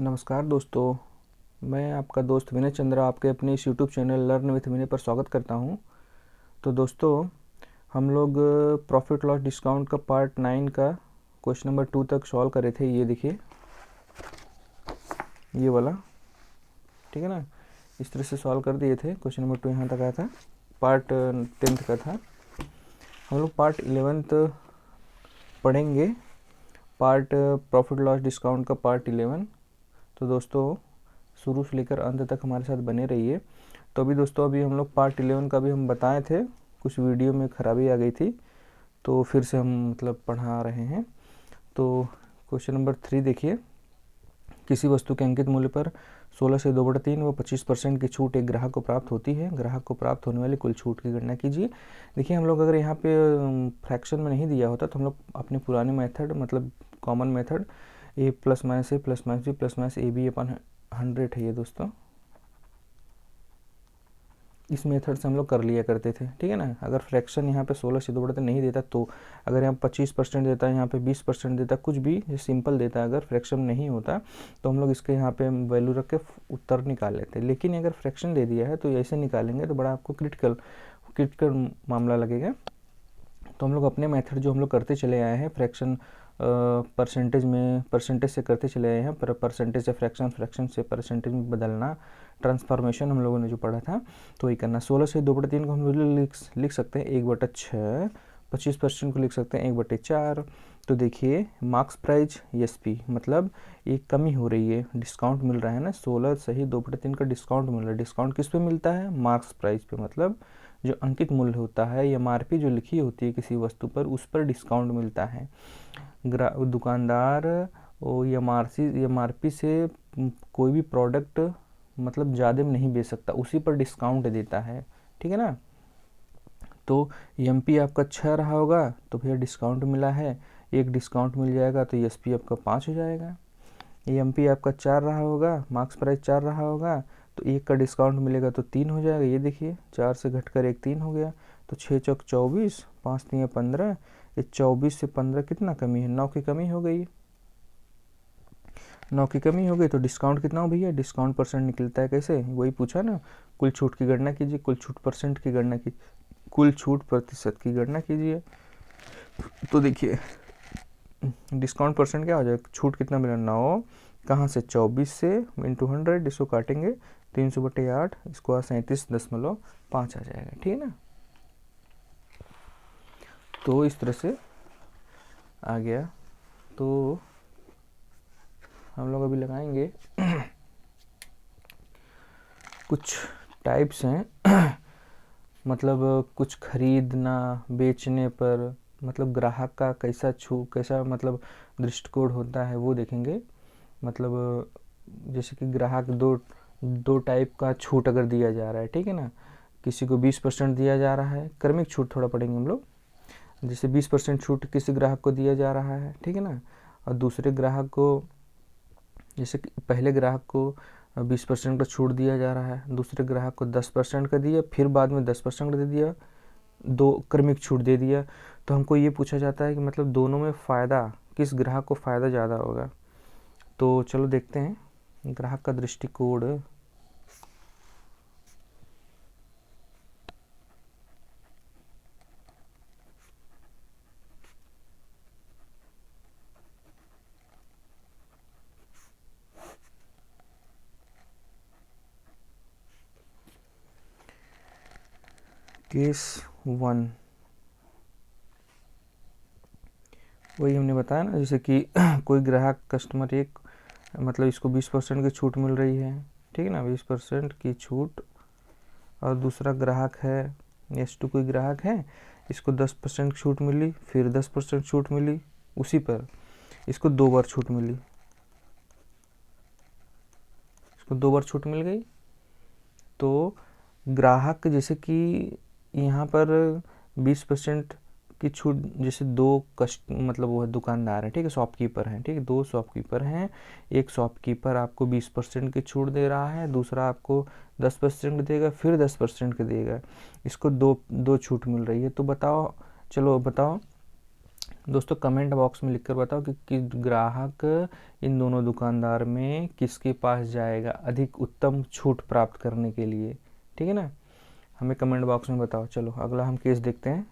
नमस्कार दोस्तों, मैं आपका दोस्त विनय चंद्रा आपके अपने इस यूट्यूब चैनल लर्न विथ विनय पर स्वागत करता हूं। तो दोस्तों, हम लोग प्रॉफिट लॉस डिस्काउंट का पार्ट 9 का क्वेश्चन नंबर 2 तक सॉल्व कर रहे थे। ये देखिए, ये वाला, ठीक है ना। इस तरह से सॉल्व कर दिए थे। क्वेश्चन नंबर 2 यहाँ तक आया था, पार्ट 10th का था। हम लोग पार्ट 11th पढ़ेंगे, पार्ट प्रॉफिट लॉस डिस्काउंट का पार्ट 11। तो दोस्तों, शुरू से लेकर अंत तक हमारे साथ बने रहिए। तो अभी दोस्तों, अभी हम लोग पार्ट 11 का भी हम बताए थे, कुछ वीडियो में खराबी आ गई थी तो फिर से हम पढ़ा रहे हैं। तो क्वेश्चन नंबर 3 देखिए, किसी वस्तु के अंकित मूल्य पर 16 से 2/3 व 25% की छूट एक ग्राहक को प्राप्त होती है। ग्राहक को प्राप्त होने वाली कुल छूट की गणना कीजिए। देखिए, हम लोग अगर यहाँ पे फ्रैक्शन में नहीं दिया होता तो हम लोग अपने पुराने method common method a plus minus a plus minus b plus minus a b अपन 100 है ये दोस्तों, इस मेथड से हम लोग कर लिया करते थे, ठीक है ना। अगर फ्रैक्शन यहाँ पे 16 से 2/3 नहीं देता, तो अगर यहाँ 25% देता है, यहाँ पे 20% देता, कुछ भी सिंपल देता, अगर फ्रैक्शन नहीं होता तो हम लोग इसके यहाँ पे वैल्यू रख के उत्तर निकाल लेते। लेकिन अगर फ्रैक्शन दे दिया है तो ऐसे निकालेंगे तो बड़ा आपको क्रिटिकल मामला लगेगा। तो हम लोग अपने मेथड जो हम लोग करते चले आए हैं, फ्रैक्शन परसेंटेज से करते चले आए हैं, परसेंटेज से फ्रैक्शन से परसेंटेज में बदलना, ट्रांसफॉर्मेशन हम लोगों ने जो पढ़ा था तो वही करना। 16 से 2/3 को हम लोग लिख सकते हैं 1/6, 25% को लिख सकते हैं 1/4। तो देखिए, मार्क्स प्राइज एसपी मतलब एक कमी हो रही है, डिस्काउंट मिल रहा है ना, 16 सही 2/3 का डिस्काउंट मिल रहा है। डिस्काउंट किस पे मिलता है? मार्क्स प्राइस पे, मतलब जो अंकित मूल्य होता है, एमआरपी जो लिखी होती है किसी वस्तु पर, उस पर डिस्काउंट मिलता है। दुकानदार एमआरपी से कोई भी प्रोडक्ट ज़्यादा में नहीं बेच सकता, उसी पर डिस्काउंट देता है, ठीक है ना। तो एमपी आपका 6 रहा होगा तो भैया डिस्काउंट मिला है, एक डिस्काउंट मिल जाएगा तो एसपी आपका 5 हो जाएगा। एमपी आपका 4 रहा होगा, मार्क्स प्राइस 4 रहा होगा तो एक का डिस्काउंट मिलेगा तो 3 हो जाएगा। ये देखिए, 4 से घटकर एक 3 हो गया, तो 6 चौक 24, 5 3 15, ये 24 से 15 कितना कमी है? 9 की कमी हो गई। 9 की कमी हो गई तो डिस्काउंट कितना हो भैया? डिस्काउंट परसेंट निकलता है कैसे? वही पूछा ना, कुल छूट की गणना कीजिए, कुल छूट परसेंट की गणना की, कुल छूट प्रतिशत की गणना कीजिए। तो देखिए, डिस्काउंट परसेंट क्या हो जाएगा? छूट कितना मिला? 9 कहाँ से? 24 से इंटू 100, इसको काटेंगे 300/8, इसको 37.5 आ जाएगा, ठीक है ना। तो इस तरह से आ गया। तो हम लोग अभी लगाएंगे कुछ टाइप्स हैं कुछ खरीदना बेचने पर ग्राहक का कैसा दृष्टिकोण होता है वो देखेंगे। जैसे कि ग्राहक दो टाइप का छूट अगर दिया जा रहा है, ठीक है ना। किसी को 20% दिया जा रहा है, क्रमिक छूट थोड़ा पढ़ेंगे हम लोग। जैसे 20% छूट किसी ग्राहक को दिया जा रहा है, ठीक है ना, और दूसरे ग्राहक को, जैसे कि पहले ग्राहक को 20% का छूट दिया जा रहा है, दूसरे ग्राहक को 10% का दिया, फिर बाद में 10% दे दिया, दो क्रमिक छूट दे दिया। तो हमको ये पूछा जाता है कि दोनों में फ़ायदा, किस ग्राहक को फ़ायदा ज़्यादा होगा। तो चलो देखते हैं ग्राहक का दृष्टिकोण। केस 1 वही हमने बताया ना, जैसे कि कोई ग्राहक कस्टमर एक इसको 20% की छूट मिल रही है, ठीक है ना, 20% की छूट, और दूसरा ग्राहक है S2, कोई ग्राहक है, इसको 10% छूट मिली, फिर 10% छूट मिली उसी पर, इसको 2 बार छूट मिली, इसको 2 बार छूट मिल गई। तो ग्राहक, जैसे कि यहाँ पर 20% की छूट, जैसे दो वो दुकानदार है, ठीक है, शॉपकीपर हैं, ठीक है, 2 शॉपकीपर हैं। एक शॉपकीपर आपको 20% की छूट दे रहा है, दूसरा आपको 10% देगा, फिर 10% का देगा, इसको दो छूट मिल रही है। तो बताओ, चलो बताओ, दोस्तों कमेंट बॉक्स में लिखकर बताओ कि ग्राहक इन दोनों दुकानदार में किसके पास जाएगा अधिक उत्तम छूट प्राप्त करने के लिए, ठीक है ना। हमें कमेंट बॉक्स में बताओ। चलो अगला हम केस देखते हैं।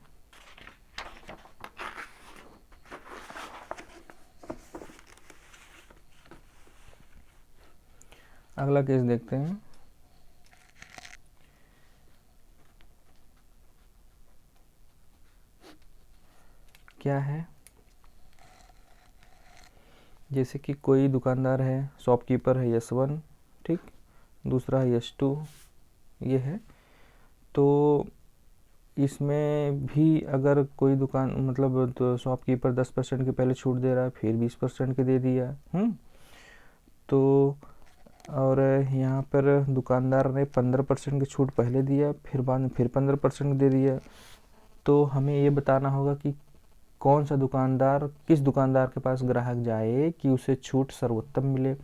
अगला केस देखते हैं। क्या है, जैसे कि कोई दुकानदार है, शॉपकीपर है S1, ठीक, दूसरा है S2, ये है। तो इसमें भी अगर कोई दुकान मतलब तो शॉपकीपर 10% की पहले छूट दे रहा है, फिर 20% की दे दिया, तो और यहाँ पर दुकानदार ने 15% की छूट पहले दिया, फिर बाद में फिर 15% दे दिया। तो हमें ये बताना होगा कि कौन सा दुकानदार, किस दुकानदार के पास ग्राहक जाए कि उसे छूट सर्वोत्तम मिले।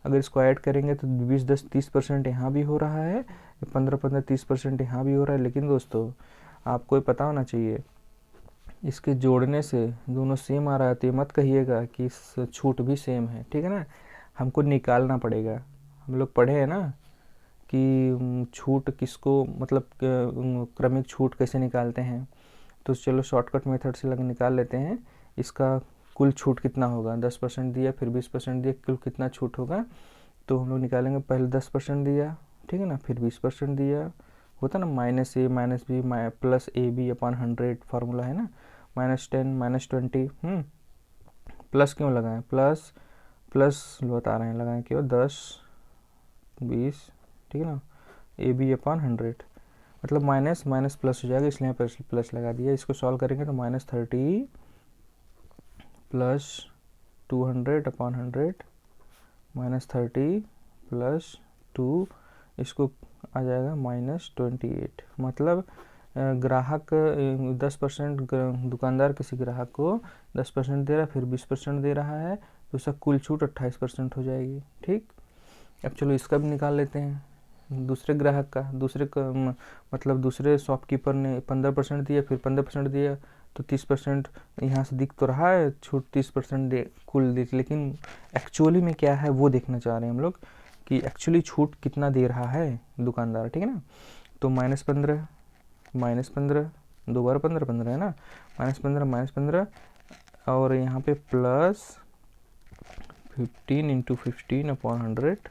अगर इसको ऐड करेंगे तो 20, 10, 30% यहाँ भी हो रहा है, 15, 15, 30% यहाँ भी हो रहा है। लेकिन दोस्तों आपको ये पता होना चाहिए, इसके जोड़ने से दोनों सेम आ रहा है तो ये मत कहिएगा कि इस छूट भी सेम है, ठीक है ना। हमको निकालना पड़ेगा। हम लोग पढ़े हैं ना कि छूट किसको मतलब क्रमिक छूट कैसे निकालते हैं। तो चलो शॉर्टकट मेथड से निकाल लेते हैं। इसका कुल छूट कितना होगा, 10% दिया फिर 20% दिया, कुल कितना छूट होगा। तो हम लोग निकालेंगे, पहले 10% दिया, ठीक है ना, फिर 20% दिया, होता ना -a - b plus AB upon 100 formula है ना, -10 -20। प्लस क्यों लगाएं, प्लस बता रहे हैं, लगाएं क्यों, 10 20, ठीक है ना, AB अपॉन 100 मतलब माइनस माइनस प्लस हो जाएगा, इसलिए यहाँ पर प्लस लगा दिया। इसको सॉल्व करेंगे तो -30 प्लस 200 अपॉन 100 -30 प्लस 2, इसको आ जाएगा -28। मतलब ग्राहक 10% दुकानदार किसी ग्राहक को 10% दे रहा है, फिर 20% दे रहा है, तो उसका कुल छूट 28% हो जाएगी, ठीक। अब चलो इसका भी निकाल लेते हैं। दूसरे ग्राहक का, मतलब दूसरे शॉपकीपर ने 15% दिया, फिर 15% दिया, तो 30% यहाँ से दिख तो रहा है छूट, 30% दे कुल दे, लेकिन एक्चुअली में क्या है वो देखना चाह रहे हैं हम लोग कि एक्चुअली छूट कितना दे रहा है दुकानदार, ठीक है ना। तो -15 दो बार 15 15 है ना, -15 और यहाँ पे प्लस 15 × 15 अपॉन 100,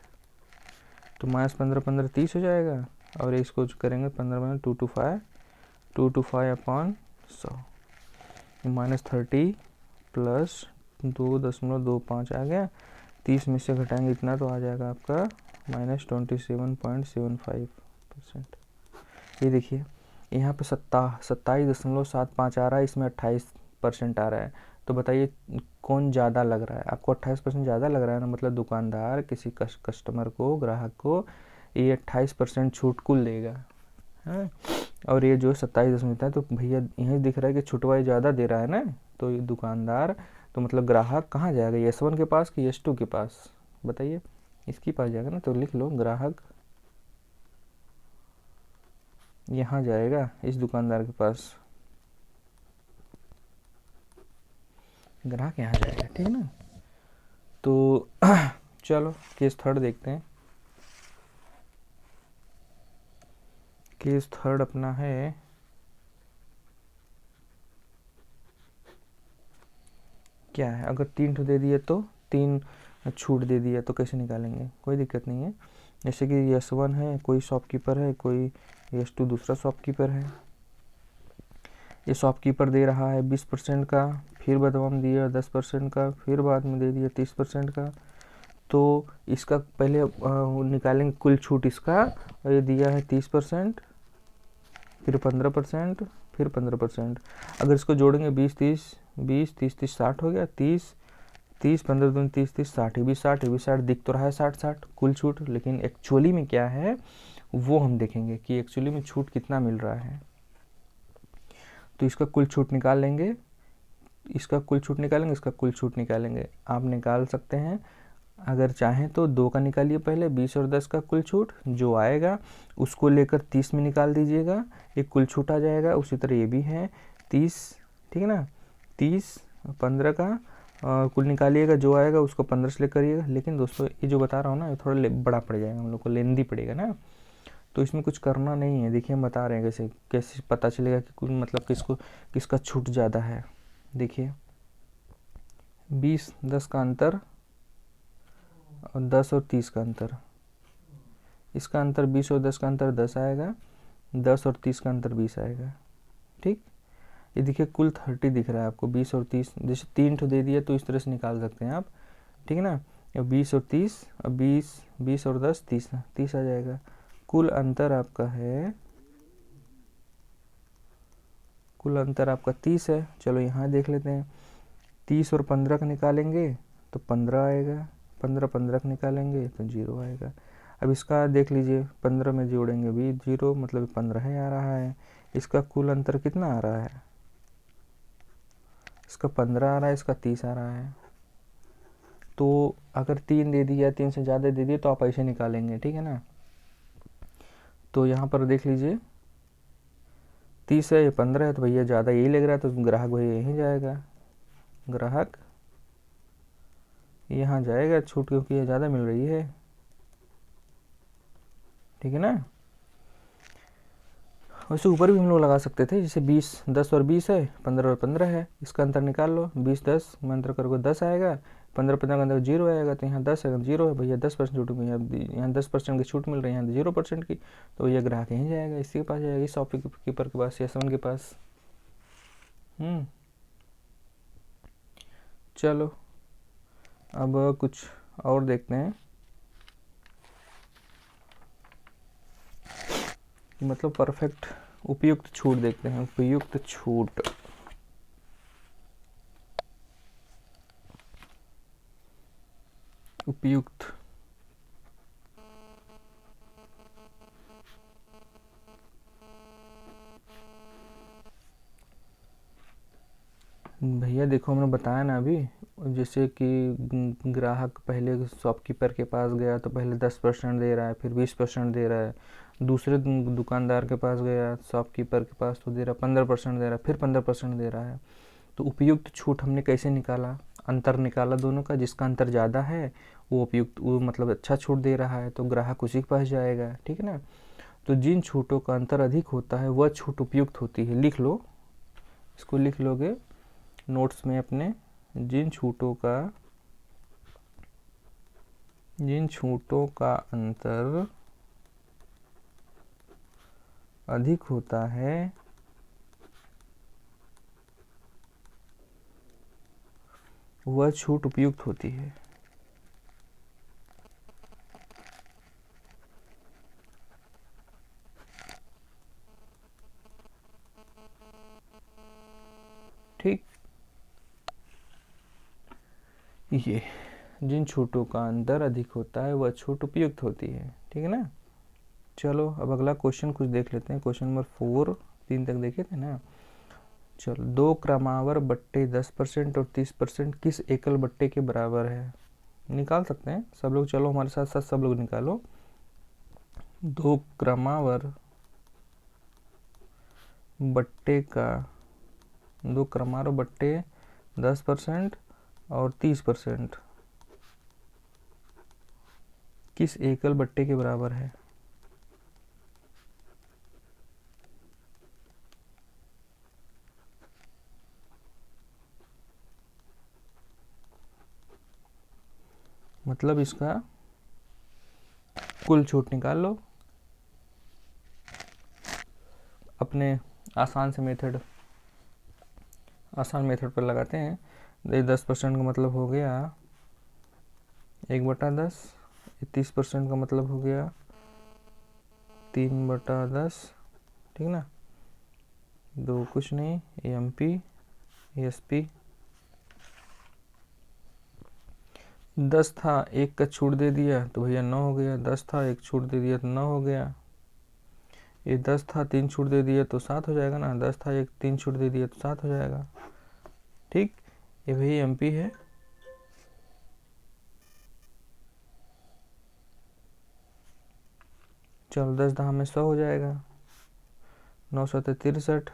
तो -15 15 30 हो जाएगा। और इसको करेंगे 15 2 5 अपॉन 100, -30 प्लस 2.25 आ गया। 30 में से घटाएंगे इतना तो आ जाएगा आपका -27.75%। ये देखिए यहाँ पे 27.75 आ रहा है, इसमें 28% आ रहा है। तो बताइए कौन ज़्यादा लग रहा है आपको, 28% ज़्यादा लग रहा है ना, मतलब दुकानदार किसी कस्टमर को, ग्राहक को ये 28% छूट कुल देगा, है। और ये जो 27 है, तो भैया यहीं दिख रहा है कि छुटवाई ज़्यादा दे रहा है ना, तो ये दुकानदार, तो मतलब ग्राहक कहाँ जाएगा, S1 के पास कि S2 के पास, बताइए, इसके पास जाएगा ना। तो लिख लो ग्राहक यहाँ जाएगा, इस दुकानदार के पास ग्राहक यहाँ जाएगा, ठीक है ना। तो चलो केस थर्ड देखते हैं। केस थर्ड अपना है, क्या है, अगर 3 दे दिए तो 3 छूट दे दिया तो कैसे निकालेंगे, कोई दिक्कत नहीं है। जैसे कि S1 है, कोई शॉपकीपर है, कोई S2 दूसरा शॉपकीपर है। ये शॉपकीपर दे रहा है 20% का, फिर बदनाम दिया 10% का, फिर बाद में दे दिया 30% का। तो इसका पहले निकालेंगे कुल छूट इसका, और ये दिया है 30%, फिर 15%, फिर 15%। अगर इसको जोड़ेंगे 20 30 20 30 30 60 हो गया, 30 30 15 दूनी 30 30 60, ये भी 60, ये भी 60, दिख तो रहा है 60 60 कुल छूट, लेकिन एक्चुअली में क्या है वो हम देखेंगे कि एक्चुअली में छूट कितना मिल रहा है। तो इसका कुल छूट निकाल लेंगे, इसका कुल छूट निकालेंगे, इसका कुल छूट निकालेंगे। आप निकाल सकते हैं, अगर चाहें तो 2 का निकालिए पहले, 20 और 10 का कुल छूट जो आएगा उसको लेकर 30 में निकाल दीजिएगा, एक कुल छूट आ जाएगा। उसी तरह ये भी है 30, ठीक है ना, 30 15 का कुल निकालिएगा, जो आएगा उसको 15 से ले करिएगा। लेकिन दोस्तों ये जो बता रहा हूँ ना, ये थोड़ा बड़ा पड़ जाएगा हम लोग को, लेंदी पड़ेगा ना, तो इसमें कुछ करना नहीं है। देखिए हम बता रहे हैं कैसे कैसे पता चलेगा कि कुल मतलब किसका छूट ज़्यादा है। देखिए 20 10 का अंतर और 10 और 30 का अंतर, इसका अंतर 20 और 10 का अंतर 10 आएगा, 10 और 30 का अंतर 20 आएगा। ठीक, ये देखिए कुल 30 दिख रहा है आपको, 20 और 30, जैसे 3 ठो दे दिया तो इस तरह से निकाल सकते हैं आप, ठीक है ना। 20 और 30, अब 20 और 10 30 आ जाएगा। कुल अंतर आपका है, कुल अंतर आपका 30 है। चलो यहाँ देख लेते हैं, 30 और 15 का निकालेंगे तो 15 आएगा, 15 का निकालेंगे तो 0 आएगा। अब इसका देख लीजिए, 15 में जोड़ेंगे भी 0, मतलब 15 ही आ रहा है। इसका कुल अंतर कितना आ रहा है, इसका 15 आ रहा है, इसका 30 आ रहा है। तो अगर 3 दे दिया, 3 से ज़्यादा दे दिए तो आप ऐसे निकालेंगे, ठीक है ना। तो यहाँ पर देख लीजिए 30 है, 15 है, तो भैया ज़्यादा यही लग रहा है, तो ग्राहक भैया यहीं जाएगा, ग्राहक यहाँ जाएगा छूट, क्योंकि ये ज़्यादा मिल रही है, ठीक है ना। वैसे ऊपर भी हम लोग लगा सकते थे, जैसे 20 10 और 20 है, 15 और 15 है, इसका अंतर निकाल लो, 20 10 में अंतर करोगे 10 आएगा, 15 का अंतर 0 आएगा, तो यहाँ 10 है, 0 है भैया, 10% छूट, यहाँ 10% की छूट मिल रही है, यहाँ 0% की, तो ये ग्राहक यहीं जाएगा, इसी के पास जाएगा, इस शॉपकीपर के पास या समन के पास। चलो अब कुछ और देखते हैं, मतलब परफेक्ट उपयुक्त छूट देखते हैं। उपयुक्त छूट, उपयुक्त भैया देखो हमने बताया ना अभी, जैसे कि ग्राहक पहले शॉपकीपर के पास गया तो पहले 10% दे रहा है, फिर 20% दे रहा है, दूसरे दुकानदार के पास गया शॉपकीपर के पास तो दे रहा 15% दे रहा है, फिर 15% दे रहा है। तो उपयुक्त छूट हमने कैसे निकाला, अंतर निकाला दोनों का, जिसका अंतर ज़्यादा है वो उपयुक्त, वो मतलब अच्छा छूट दे रहा है, तो ग्राहक उसी के पास जाएगा, ठीक है ना। तो जिन छूटों का अंतर अधिक होता है वह छूट उपयुक्त होती है। लिख लो, इसको लिख लोगे नोट्स में अपने, जिन छूटों का अंतर अधिक होता है वह छूट उपयुक्त होती है। ठीक, ये जिन छूटों का अंतर अधिक होता है वह छूट उपयुक्त होती है, ठीक है ना। चलो अब अगला क्वेश्चन कुछ देख लेते हैं, क्वेश्चन नंबर 4, 3 तक देखे थे ना। चलो, 2 क्रमावर बट्टे 10% और 30% किस एकल बट्टे के बराबर है, निकाल सकते हैं सब लोग, चलो हमारे साथ साथ सब लोग निकालो। 2 क्रमावर बट्टे का, 2 क्रमावर बट्टे 10% और 30% किस एकल बट्टे के बराबर है। मतलब इसका कुल छूट निकाल लो, अपने आसान मेथड पर लगाते हैं। 10% का मतलब हो गया 1/10, 30% का मतलब हो गया 3/10, ठीक ना, 2 कुछ नहीं, MP SP 10 था, 1 का छूट दे दिया तो भैया 9 हो गया, 10 था 1 छूट दे दिया तो 9 हो गया। ये 10 था 3 छूट दे दिया तो 7 हो जाएगा ना, 10 था 1 3 छूट दे दिया तो 7 हो जाएगा। ठीक, ये भैया MP है। चलो 10 दहा में 100 हो जाएगा, 9 7 63,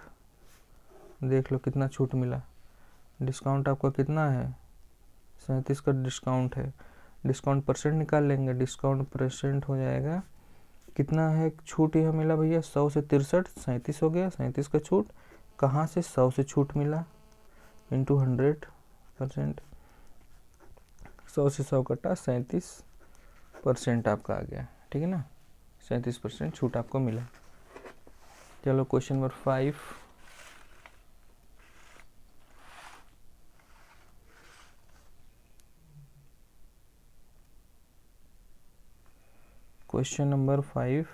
देख लो कितना छूट मिला, डिस्काउंट आपका कितना है, 37 का डिस्काउंट है। डिस्काउंट परसेंट निकाल लेंगे, डिस्काउंट परसेंट हो जाएगा कितना है, छूट यह मिला भैया 100 से 63, 37 हो गया, 37 का छूट कहाँ से, 100 से छूट मिला इंटू 100%, 100 से 100 कटा 37% आपका आ गया, ठीक है ना, 37% छूट आपको मिला। चलो क्वेश्चन नंबर 5, क्वेश्चन नंबर 5,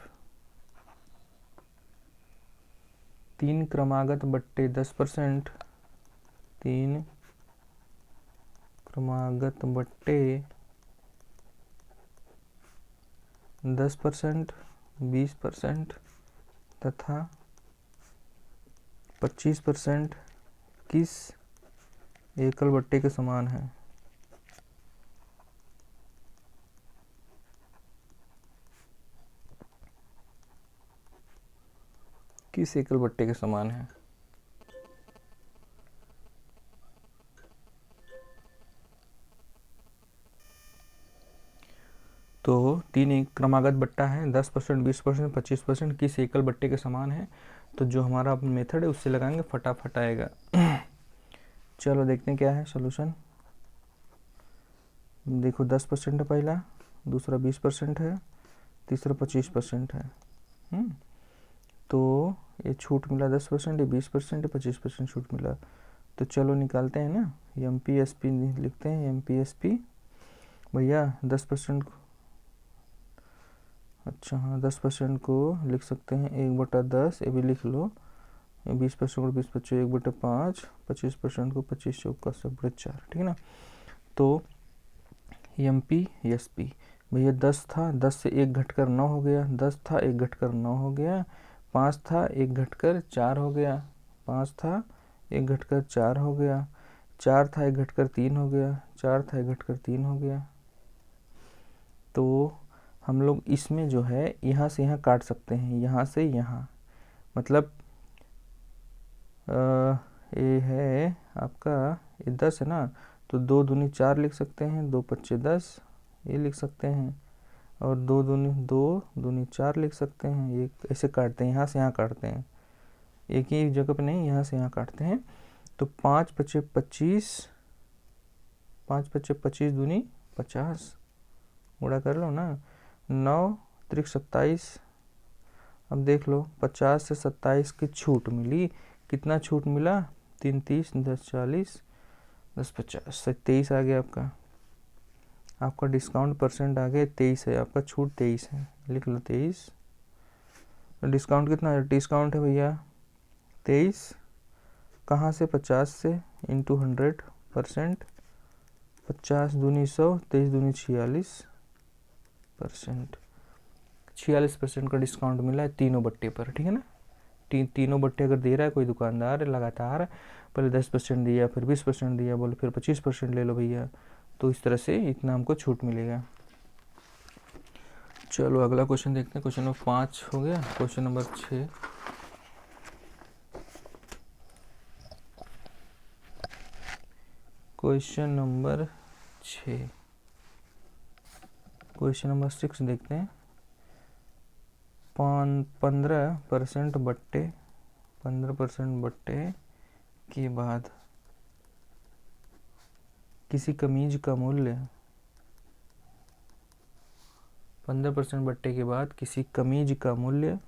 3 क्रमागत बट्टे 10%, 3 क्रमागत बट्टे 10%, 20% तथा 25% किस एकल बट्टे के समान है। किस एकल बट्टे के समान है। तो 3 एक क्रमागत बट्टा है, 10%, 20%, 25% किस एकल बट्टे के समान है। तो जो हमारा मेथड है उससे लगाएंगे, फटाफट आएगा। चलो देखते हैं क्या है सॉल्यूशन। देखो 10% है पहला, दूसरा 20% है, तीसरा 25% है। तो ये छूट मिला 10%, ये 20%, 25% छूट मिला। तो चलो निकालते हैं ना, MPSP लिखते हैं। MPSP भैया 10%, अच्छा हाँ 10% को लिख सकते हैं 1/10, ये भी लिख लो। 20% को 20 1/5, 25% को 25 चौका 4, ठीक है ना। तो MPSP भैया 10 था, 10 से 1 घटकर 9 हो गया, 10 था 1 घटकर 9 हो गया, 5 था 1 घटकर 4 हो गया, 5 था 1 घटकर 4 हो गया, 4 था 1 घटकर 3 हो गया, 4 था 1 घटकर 3 हो गया। तो हम लोग इसमें जो है यहाँ से यहाँ काट सकते हैं, यहाँ से यहाँ, मतलब ये है आपका, ये 10 है ना, तो 2 दूनी 4 लिख सकते हैं, 2 पच्चे 10 ये लिख सकते हैं, और 2 दूनी 4 लिख सकते हैं। ये ऐसे काटते हैं, यहाँ से यहाँ काटते हैं, एक ही जगह पे नहीं, यहाँ से यहाँ काटते हैं। तो 5 पच्चे 25, 5 पच्चे 25 दूनी 50, गुणा कर लो ना, 9 त्रिक 27। अब देख लो 50 से 27 की छूट मिली, कितना छूट मिला, 3 30, 10 40, 10 50, 23 आ गया आपका। आपका डिस्काउंट परसेंट आ गया 23 है, आपका छूट 23 है, लिख लो 23। डिस्काउंट कितना है, डिस्काउंट है भैया 23, कहाँ से, 50 से, इंटू 100%, 50 दूनी 100, 23 दूनी 46%, 46% का डिस्काउंट मिला है तीनों बट्टे पर, ठीक है ना। तीनों बट्टे अगर दे रहा है कोई दुकानदार लगातार, पहले 10% दिया, फिर 20% दिया, बोले फिर 25% ले लो भैया, तो इस तरह से इतना हमको छूट मिलेगा। चलो अगला क्वेश्चन देखते हैं। क्वेश्चन नंबर 5 हो गया। Question number 6, question number 6, question number 6 देखते हैं। 15% बट्टे, 15% बट्टे के बाद किसी कमीज का मूल्य, 15% बट्टे के बाद किसी कमीज का मूल्य,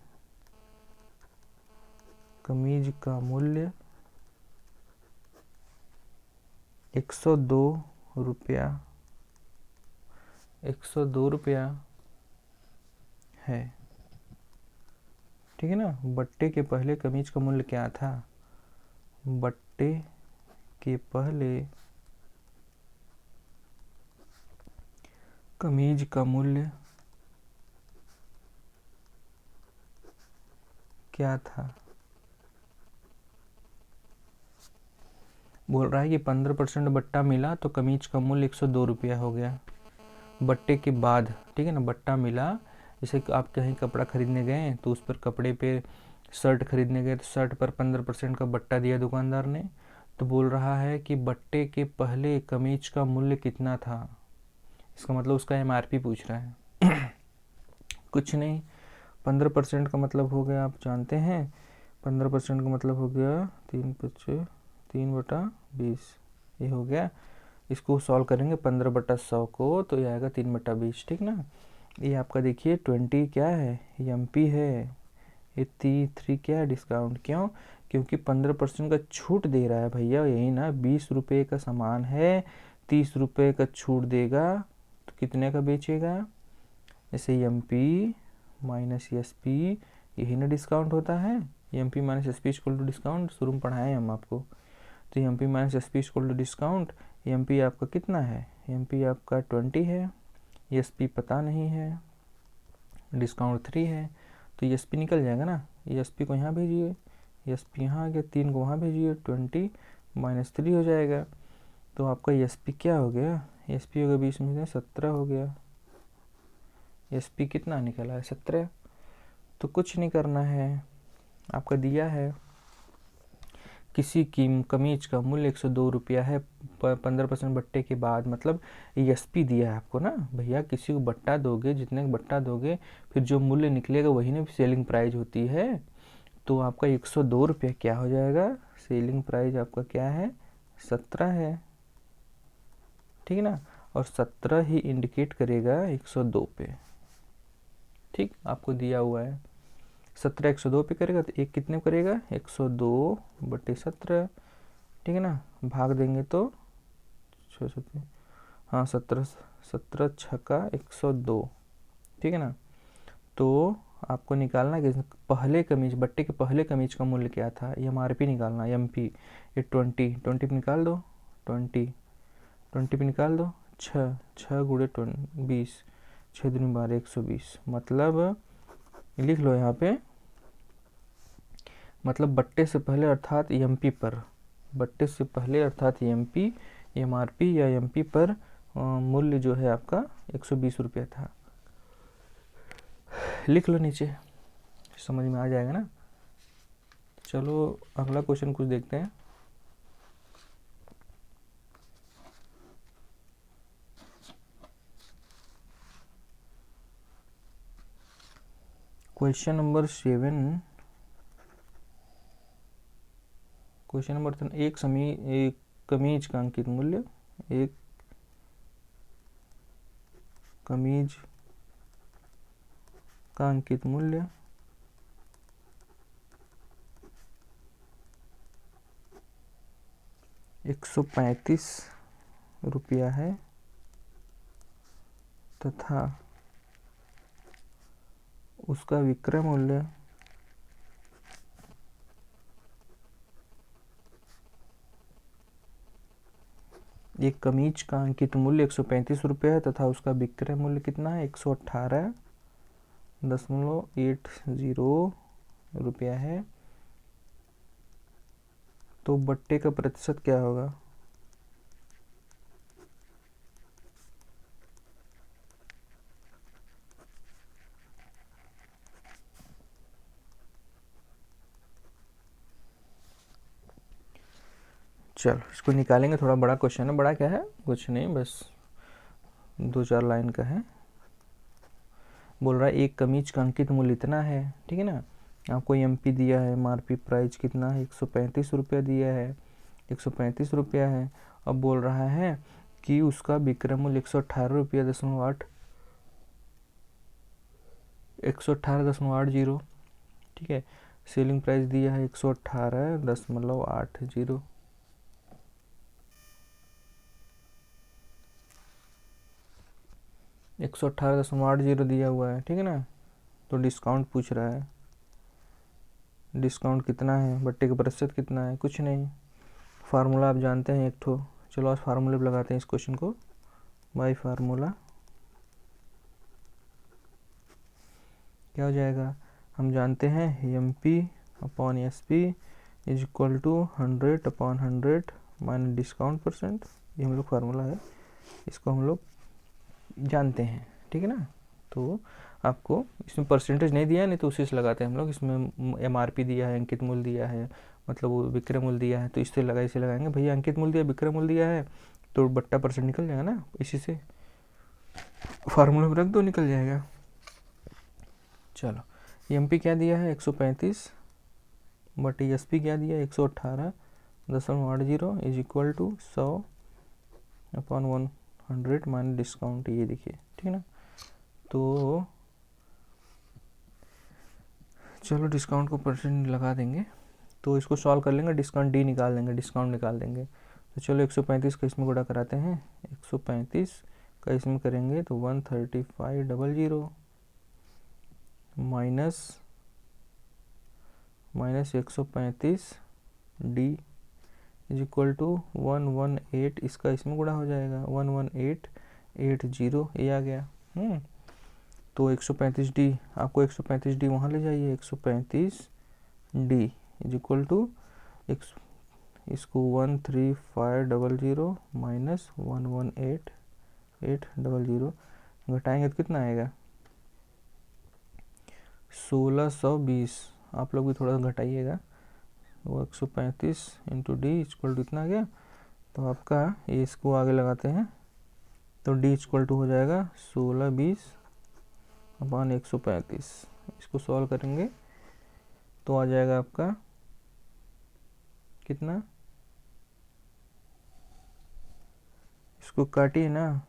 कमीज का मूल्य 102 रुपया, 102 रुपया है, ठीक है ना। बट्टे के पहले कमीज का मूल्य क्या था, बट्टे के पहले कमीज का मूल्य क्या था। बोल रहा है कि 15% बट्टा मिला तो कमीज का मूल्य 102 रुपया हो गया बट्टे के बाद, ठीक है ना। बट्टा मिला, जैसे आप कहीं कपड़ा खरीदने गए तो उस पर कपड़े पे, शर्ट खरीदने गए तो शर्ट पर 15% का बट्टा दिया दुकानदार ने, तो बोल रहा है कि बट्टे के पहले कमीज का मूल्य कितना था। इसका मतलब उसका MRP पूछ रहा है। कुछ नहीं, 15% का मतलब हो गया, आप जानते हैं 15% का मतलब हो गया 3/20, ये हो गया। इसको सॉल्व करेंगे 15/100 को, तो ये आएगा 3/20, ठीक ना। ये आपका देखिए 20 क्या है, MP है। ये 3 क्या है, डिस्काउंट। क्यों? क्योंकि 15% का छूट दे रहा है भैया, यही ना। 20 रुपये का सामान है, 30 रुपये का छूट देगा, तो कितने का बेचेगा। जैसे MP माइनस SP, यही ना डिस्काउंट होता है। MP minus SP equal to discount, शुरू में पढ़ाए हम आपको। तो MP minus SP equal to discount. MP आपका कितना है, MP आपका 20 है, SP पता नहीं है, डिस्काउंट 3 है, तो SP निकल जाएगा ना। SP को यहाँ भेजिए, SP यहाँ आ गया, 3 को वहाँ भेजिए, 20 माइनस 3 हो जाएगा। तो आपका SP क्या हो गया, SP हो गया 20 में 17 हो गया। SP कितना निकला है, 17। तो कुछ नहीं करना है, आपका दिया है किसी की कमीज का मूल्य 102 रुपया है 15% बट्टे के बाद, मतलब SP दिया है आपको ना भैया। किसी को बट्टा दोगे, जितने का बट्टा दोगे, फिर जो मूल्य निकलेगा वही ना सेलिंग प्राइस होती है। तो आपका 102 रुपया क्या हो जाएगा, सेलिंग प्राइस आपका क्या है, 17 है, ठीक ना। और 17 ही इंडिकेट करेगा 102 पे, ठीक। आपको दिया हुआ है 17 102 पे करेगा, तो एक कितने करेगा, 102/17, ठीक है ना। भाग देंगे तो 6 हाँ 17 छक्का 102, ठीक है ना। तो आपको निकालना कि पहले कमीज, बट्टे के पहले कमीज का मूल्य क्या था, ये MRP निकालना, MP। ये 20 पे निकाल दो, 20 पे निकाल दो, 6 गुणे 20, 6 दूनी 12, 120। मतलब लिख लो यहाँ पे, मतलब बट्टे से पहले अर्थात MP पर, बट्टे से पहले अर्थात MP, MRP या MP पर मूल्य जो है आपका 120 रुपया था। लिख लो नीचे, समझ में आ जाएगा ना। चलो अगला क्वेश्चन कुछ देखते हैं। क्वेश्चन नंबर 7, क्वेश्चन नंबर 10, एक कमीज का अंकित मूल्य, एक कमीज का अंकित मूल्य 135 रुपया है तथा उसका विक्रय मूल्य एक कमीज का अंकित मूल्य 135 रुपये है तथा उसका विक्रय मूल्य कितना है, 118.80 रुपया है। तो बट्टे का प्रतिशत क्या होगा, चलो इसको निकालेंगे। थोड़ा बड़ा क्वेश्चन है, बड़ा क्या है, कुछ नहीं, बस 2-4 लाइन का है। बोल रहा है एक कमीज का अंकित मूल्य इतना है, ठीक है ना। आपको MP दिया है, MRP प्राइस कितना है, 135 रुपया दिया है, 135 रुपया है। अब बोल रहा है कि उसका विक्रय मूल्य 118.80, ठीक है। सेलिंग प्राइस दिया है 118.80, 118.80 दिया हुआ है, ठीक है ना। तो डिस्काउंट पूछ रहा है, डिस्काउंट कितना है, बट्टे का प्रतिशत कितना है, कुछ नहीं। फार्मूला आप जानते हैं एक ठो, चलो आज फार्मूले पे लगाते हैं इस क्वेश्चन को। बाई फार्मूला क्या हो जाएगा, हम जानते हैं MP/SP is equal to 100/100 minus discount percent. ये हम लोग फार्मूला है, इसको हम लोग जानते हैं, ठीक है ना। तो आपको इसमें परसेंटेज नहीं दिया है, नहीं तो उसी से लगाते हैं हम लोग। इसमें MRP दिया है, अंकित मूल्य दिया है, मतलब वो विक्रय मूल्य दिया है तो इससे इसे लगाएंगे। भैया अंकित मूल्य दिया, विक्रय मूल्य दिया है तो बट्टा परसेंट निकल जाएगा ना, इसी से फार्मूला में रख दो, निकल जाएगा। चलो एमपी क्या दिया है 135 बट एसपी क्या दिया 118.80 is equal to 100/100 minus discount, ये देखिए ठीक है ना। तो चलो डिस्काउंट को परसेंट लगा देंगे, तो इसको सॉल्व कर लेंगे, डिस्काउंट डी निकाल देंगे, डिस्काउंट निकाल देंगे। तो चलो 135 का इसमें गुणा कराते हैं, 135 का इसमें करेंगे तो 135.00 minus 135 D is equal to 118, इसका इसमें गुणा हो जाएगा 11880, ये आ गया। तो 135 डी, आपको 135 डी वहाँ ले जाइए, 135 डी इज इक्वल टू इसको 13500 माइनस 11880 घटाएंगे तो कितना आएगा 1620। आप लोग भी थोड़ा घटाइएगा, वो 135 इंटू डी इक्वल टू इतना आ गया। तो आपका ये इसको आगे लगाते हैं तो डी इक्वल टू हो जाएगा 1620/135। इसको सॉल्व करेंगे तो आ जाएगा आपका कितना, इसको काटिए ना,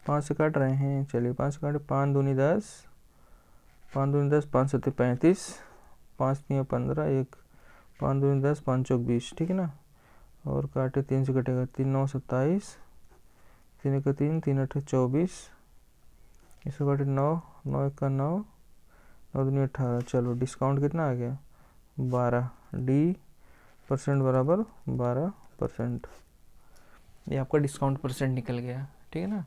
5 से काट रहे हैं, चलिए 5 से काटे, 5 दूनी 10, 5 दूनी 10, 5 7 35, 5 3 15, 1 5 दूनी 10, 5 चौक 20, ठीक है ना। और काटे 3 से कटेगा, 3 9 27, 3 1 3, 3 8 24, इसको काटे 9 9 1 9, 9 दूनी 18। चलो डिस्काउंट कितना आ गया 12, डी परसेंट बराबर 12%, ये आपका डिस्काउंट परसेंट निकल गया, ठीक है ना।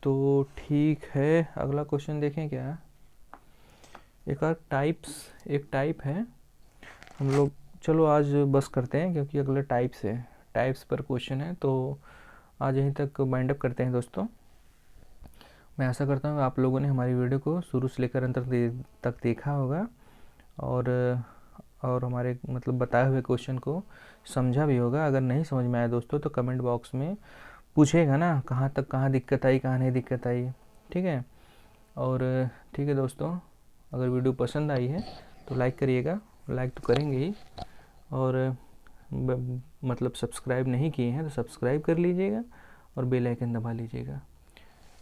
तो ठीक है, अगला क्वेश्चन देखें क्या, एक टाइप है हम लोग। चलो आज बस करते हैं क्योंकि अगले टाइप्स पर क्वेश्चन है, तो आज यहीं तक बाइंड अप करते हैं दोस्तों। मैं आशा करता हूँ आप लोगों ने हमारी वीडियो को शुरू से लेकर अंत तक देखा होगा और हमारे मतलब बताए हुए क्वेश्चन को समझा भी होगा। अगर नहीं समझ में आया दोस्तों तो कमेंट बॉक्स में पूछेगा ना, कहाँ दिक्कत आई, कहाँ नहीं दिक्कत आई, ठीक है। और ठीक है दोस्तों, अगर वीडियो पसंद आई है तो लाइक करिएगा, लाइक तो करेंगे ही, और मतलब सब्सक्राइब नहीं किए हैं तो सब्सक्राइब कर लीजिएगा और बेल आइकन दबा लीजिएगा।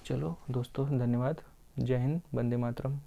चलो दोस्तों, धन्यवाद, जय हिंद, वंदे मातरम।